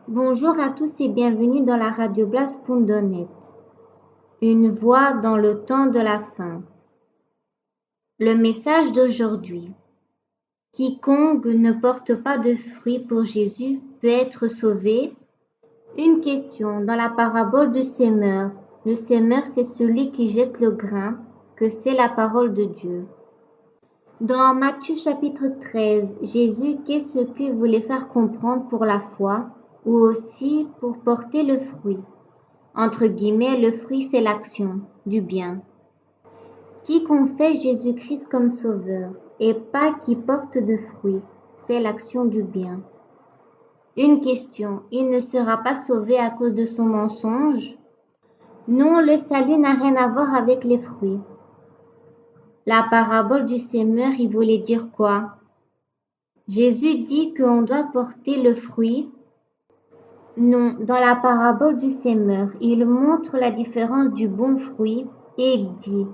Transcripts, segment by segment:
Bonjour à tous et bienvenue dans la radio Blast.net. Une voix dans le temps de la fin. Le message d'aujourd'hui. Quiconque ne porte pas de fruits pour Jésus peut être sauvé. Une question dans la parabole du semeur. Le semeur, c'est celui qui jette le grain, que c'est la parole de Dieu. Dans Matthieu chapitre 13, Jésus, qu'est-ce qu'il voulait faire comprendre pour la foi ou aussi pour porter le fruit? Entre guillemets, le fruit, c'est l'action du bien. Qui confesse Jésus-Christ comme sauveur et pas qui porte de fruits, c'est l'action du bien. Une question, il ne sera pas sauvé à cause de son mensonge? Non, le salut n'a rien à voir avec les fruits. La parabole du semeur, il voulait dire quoi? Jésus dit qu'on doit porter le fruit. Non, dans la parabole du semeur, il montre la différence du bon fruit et il dit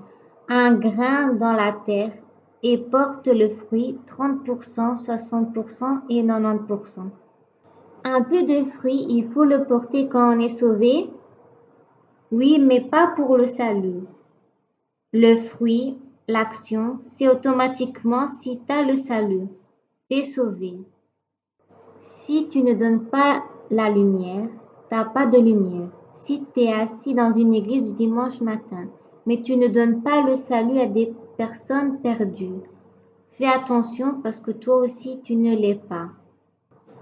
un grain dans la terre et porte le fruit 30%, 60% et 90%. Un peu de fruit, il faut le porter quand on est sauvé? Oui, mais pas pour le salut. Le fruit, l'action, c'est automatiquement si tu as le salut, tu es sauvé. Si tu ne donnes pas la lumière, t'as pas de lumière. Si tu es assis dans une église du dimanche matin, mais tu ne donnes pas le salut à des personnes perdues, fais attention parce que toi aussi tu ne l'es pas.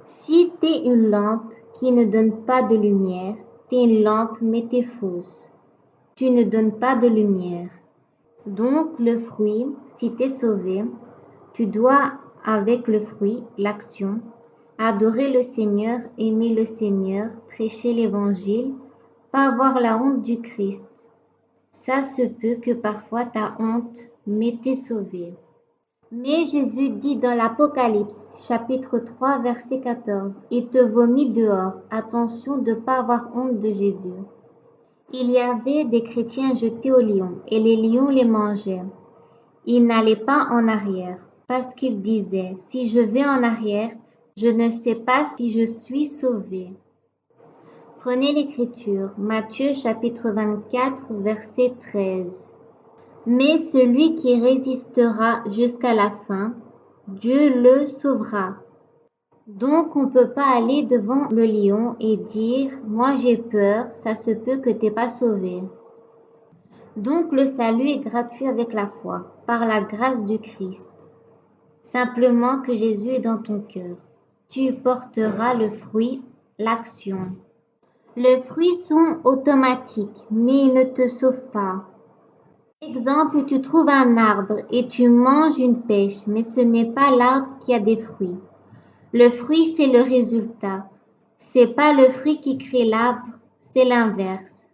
Si tu es une lampe qui ne donne pas de lumière, tu es une lampe mais tu es fausse. Tu ne donnes pas de lumière. Donc le fruit, si tu es sauvé, tu dois avec le fruit, l'action, adorer le Seigneur, aimer le Seigneur, prêcher l'Évangile, pas avoir la honte du Christ. Ça se peut que parfois t'as honte, mais t'es sauvé. Mais Jésus dit dans l'Apocalypse, chapitre 3, verset 14, « Il te vomit dehors. » Attention de ne pas avoir honte de Jésus. Il y avait des chrétiens jetés aux lions, et les lions les mangeaient. Ils n'allaient pas en arrière, parce qu'ils disaient, « Si je vais en arrière, je ne sais pas si je suis sauvé. » Prenez l'Écriture, Matthieu chapitre 24, verset 13. Mais celui qui résistera jusqu'à la fin, Dieu le sauvera. Donc on ne peut pas aller devant le lion et dire « Moi j'ai peur, ça se peut que tu n'es pas sauvé. » Donc le salut est gratuit avec la foi, par la grâce du Christ. Simplement que Jésus est dans ton cœur. Tu porteras le fruit, l'action. Les fruits sont automatiques, mais ils ne te sauvent pas. Exemple, tu trouves un arbre et tu manges une pêche, mais ce n'est pas l'arbre qui a des fruits. Le fruit, c'est le résultat. C'est pas le fruit qui crée l'arbre, c'est l'inverse.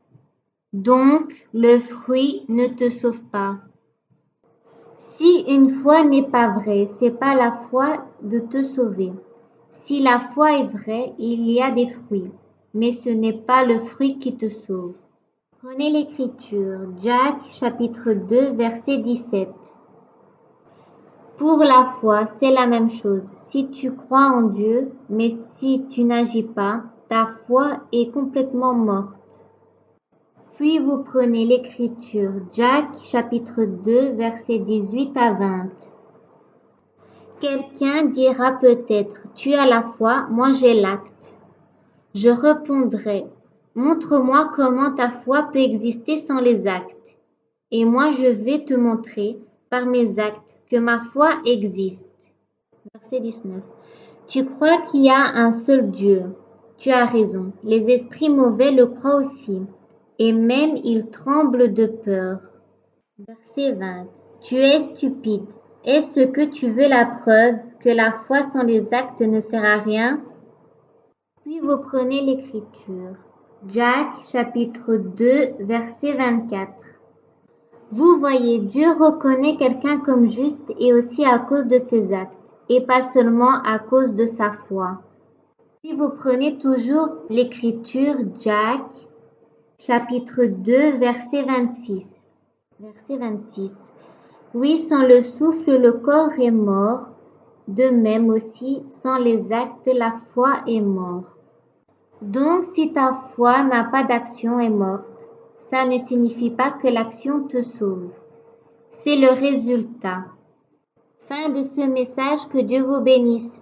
Donc, le fruit ne te sauve pas. Si une foi n'est pas vraie, c'est pas la foi de te sauver. Si la foi est vraie, il y a des fruits, mais ce n'est pas le fruit qui te sauve. Prenez l'Écriture, Jacques chapitre 2, verset 17. Pour la foi, c'est la même chose. Si tu crois en Dieu, mais si tu n'agis pas, ta foi est complètement morte. Puis vous prenez l'Écriture, Jacques chapitre 2, verset 18 à 20. Quelqu'un dira peut-être, tu as la foi, moi j'ai l'acte. Je répondrai, montre-moi comment ta foi peut exister sans les actes. Et moi je vais te montrer, par mes actes, que ma foi existe. Verset 19. Tu crois qu'il y a un seul Dieu. Tu as raison, les esprits mauvais le croient aussi, et même ils tremblent de peur. Verset 20. Tu es stupide. Est-ce que tu veux la preuve que la foi sans les actes ne sert à rien? Puis vous prenez l'Écriture. Jacques chapitre 2 verset 24. Vous voyez, Dieu reconnaît quelqu'un comme juste et aussi à cause de ses actes, et pas seulement à cause de sa foi. Puis vous prenez toujours l'Écriture, Jacques chapitre 2 verset 26. Verset 26. Oui, sans le souffle, le corps est mort. De même aussi, sans les actes, la foi est mort. Donc, si ta foi n'a pas d'action est morte, ça ne signifie pas que l'action te sauve. C'est le résultat. Fin de ce message, que Dieu vous bénisse.